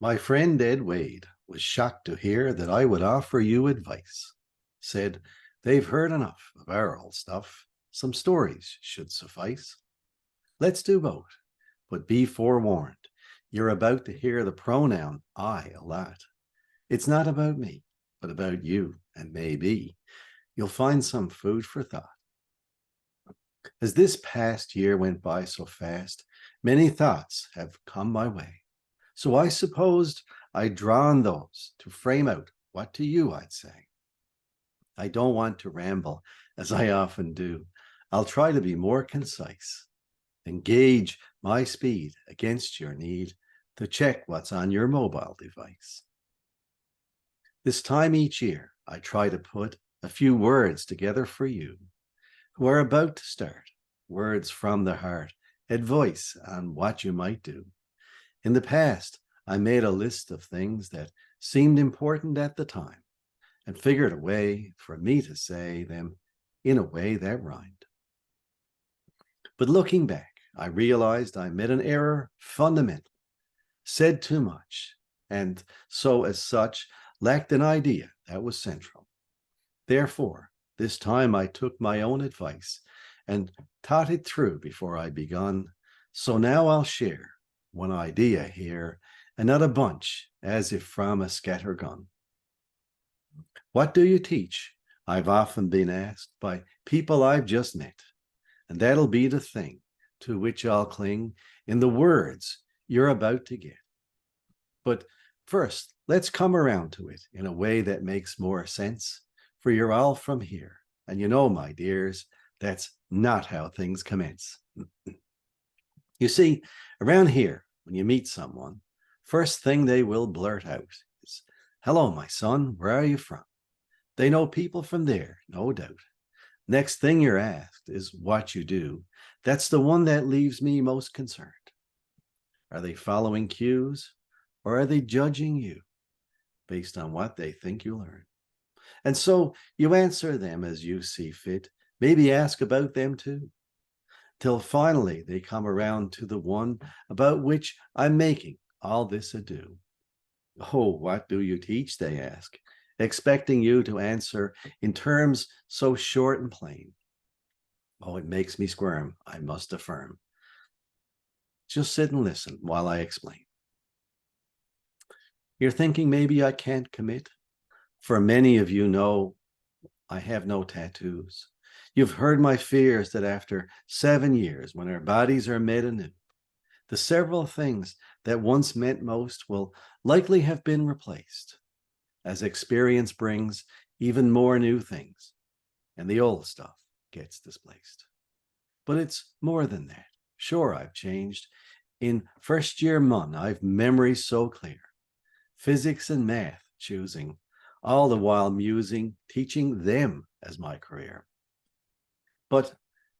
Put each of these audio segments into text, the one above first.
My friend Ed Wade was shocked to hear that I would offer you advice. Said, they've heard enough of our old stuff. Some stories should suffice. Let's do both, but be forewarned. You're about to hear the pronoun I a lot. It's not about me, but about you, and maybe you'll find some food for thought. As this past year went by so fast, many thoughts have come my way. So I supposed I'd draw on those to frame out what to you I'd say. I don't want to ramble, as I often do. I'll try to be more concise and gauge my speed against your need to check what's on your mobile device. This time each year, I try to put a few words together for you who are about to start, words from the heart, advice on what you might do. In the past, I made a list of things that seemed important at the time and figured a way for me to say them in a way that rhymed. But looking back, I realized I made an error fundamental, said too much, and so as such lacked an idea that was central. Therefore, this time I took my own advice and thought it through before I begun. So now I'll share one idea here and not a bunch as if from a scattergun. What do you teach? I've often been asked by people I've just met, and that'll be the thing to which I'll cling in the words you're about to get. But first, let's come around to it in a way that makes more sense, for you're all from here, and you know, my dears, that's not how things commence. You see, around here, when you meet someone, first thing they will blurt out is, hello, my son, where are you from? They know people from there, no doubt. Next thing you're asked is what you do. That's the one that leaves me most concerned. Are they following cues, or are they judging you based on what they think you learn? And so you answer them as you see fit, maybe ask about them too, till finally they come around to the one about which I'm making all this ado. Oh, what do you teach, they ask, expecting you to answer in terms so short and plain. Oh, it makes me squirm, I must affirm. Just sit and listen while I explain. You're thinking maybe I can't commit? For many of you know I have no tattoos. You've heard my fears that after 7 years, when our bodies are made anew, the several things that once meant most will likely have been replaced, as experience brings even more new things, and the old stuff gets displaced. But it's more than that. Sure, I've changed. In first year MUN, I've memories so clear. Physics and math choosing, all the while musing, teaching them as my career. But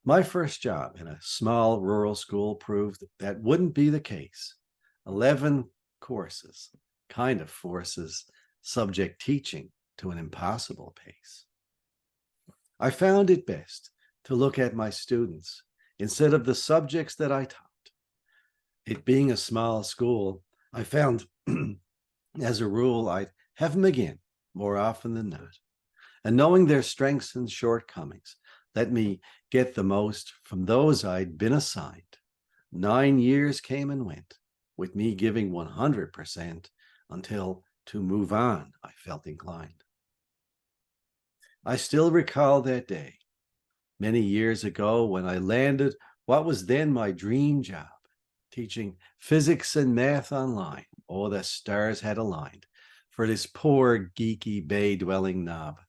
my first job in a small rural school proved that wouldn't be the case. 11 courses kind of forces subject teaching to an impossible pace. I found it best to look at my students instead of the subjects that I taught. It being a small school, I found as a rule, I'd have them again more often than not. And knowing their strengths and shortcomings, let me get the most from those I'd been assigned. 9 years came and went, with me giving 100% until to move on, I felt inclined. I still recall that day, many years ago, when I landed what was then my dream job, teaching physics and math online. Oh, the stars had aligned for this poor, geeky, bay-dwelling knob.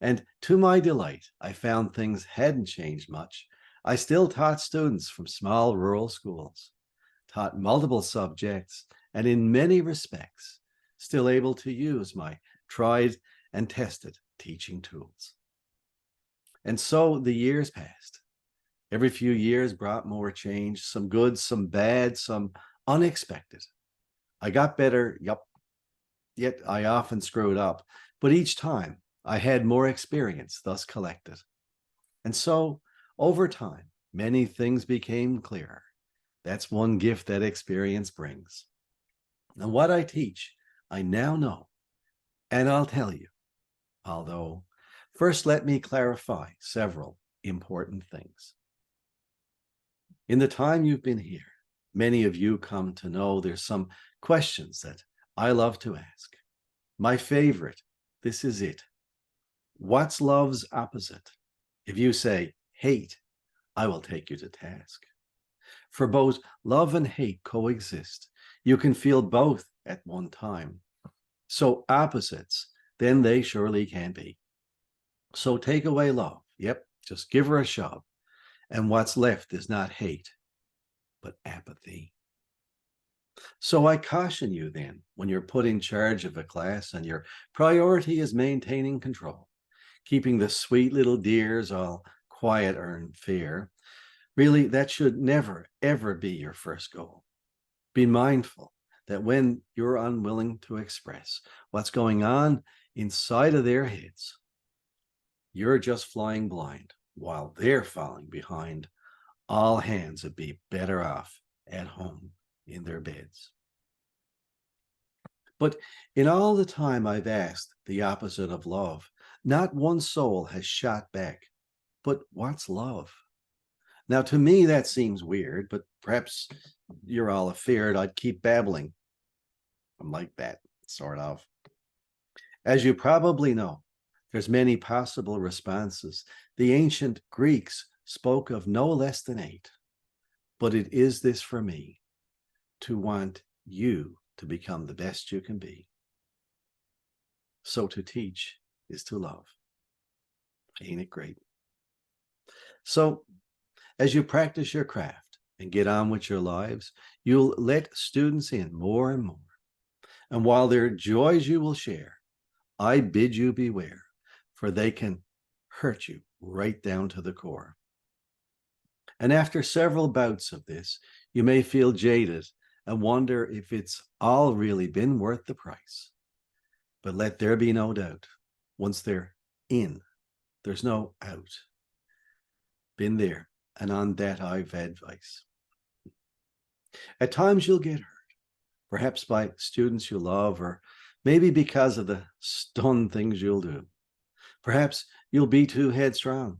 And to my delight, I found things hadn't changed much. I still taught students from small rural schools, taught multiple subjects, and in many respects, still able to use my tried and tested teaching tools. And so the years passed. Every few years brought more change, some good, some bad, some unexpected. I got better, yet I often screwed up, but each time I had more experience thus collected. And so, over time, many things became clearer. That's one gift that experience brings. And what I teach, I now know, and I'll tell you. Although, first let me clarify several important things. In the time you've been here, many of you come to know there's some questions that I love to ask. My favorite, this is it. What's love's opposite? If you say hate, I will take you to task. For both love and hate coexist. You can feel both at one time. So opposites, then they surely can be. So take away love. Yep, just give her a shove. And what's left is not hate, but apathy. So I caution you then, when you're put in charge of a class and your priority is maintaining control, keeping the sweet little dears all quiet and fair, really, that should never, ever be your first goal. Be mindful that when you're unwilling to express what's going on inside of their heads, you're just flying blind while they're falling behind. All hands would be better off at home in their beds. But in all the time I've asked the opposite of love, not one soul has shot back. But what's love? Now, to me, that seems weird, but perhaps you're all afeard I'd keep babbling. I'm like that, sort of. As you probably know, there's many possible responses. The ancient Greeks spoke of no less than 8. But it is this for me, to want you to become the best you can be. So to teach is to love. Ain't it great? So as you practice your craft and get on with your lives, you'll let students in more and more. And while there are joys you will share, I bid you beware, for they can hurt you right down to the core. And after several bouts of this, you may feel jaded and wonder if it's all really been worth the price. But let there be no doubt, once they're in, there's no out. Been there, and on that I've advice. At times you'll get hurt, perhaps by students you love, or maybe because of the stunned things you'll do. Perhaps you'll be too headstrong.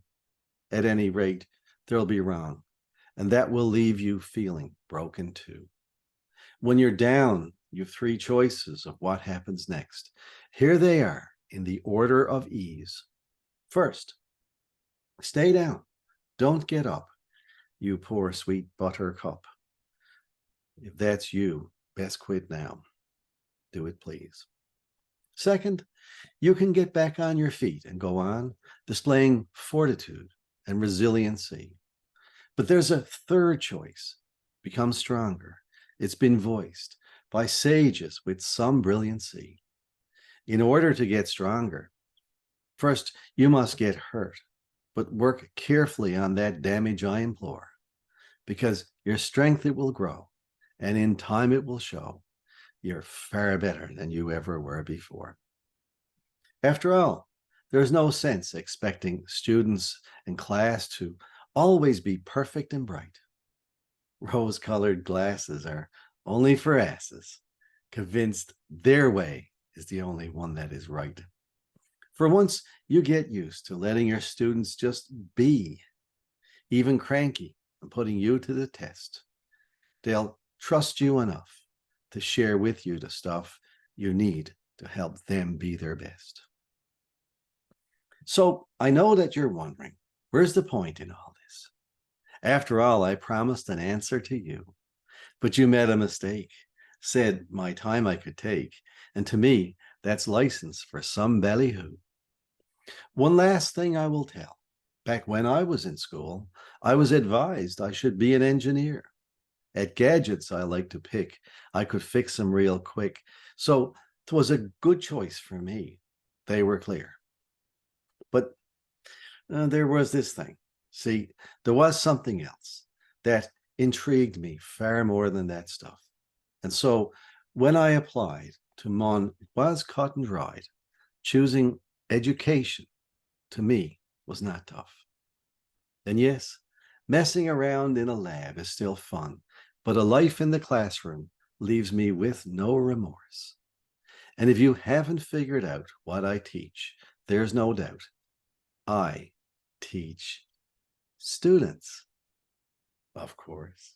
At any rate, there'll be wrong, and that will leave you feeling broken too. When you're down, you've 3 choices of what happens next. Here they are in the order of ease. First, stay down. Don't get up, you poor sweet buttercup. If that's you, best quit now. Do it, please. Second, you can get back on your feet and go on, displaying fortitude and resiliency. But there's a third choice. Become stronger. It's been voiced by sages with some brilliancy. In order to get stronger, first you must get hurt, but work carefully on that damage, I implore, because your strength it will grow, and in time it will show you're far better than you ever were before. After all, there's no sense expecting students in class to always be perfect and bright. Rose-colored glasses are only for asses, convinced their way is the only one that is right. For once you get used to letting your students just be, even cranky and putting you to the test, they'll trust you enough to share with you the stuff you need to help them be their best. So I know that you're wondering, where's the point in all this? After all, I promised an answer to you, but you made a mistake, said my time I could take, and to me, that's license for some ballyhoo. One last thing I will tell. Back when I was in school, I was advised I should be an engineer. At gadgets I like to pick, I could fix them real quick. So 'twas a good choice for me. They were clear. But there was this thing. See, there was something else that intrigued me far more than that stuff. And so when I applied to Mon, it was cut and dried. Choosing education to me was not tough. And yes, messing around in a lab is still fun, but a life in the classroom leaves me with no remorse. And if you haven't figured out what I teach, there's no doubt I teach students, of course.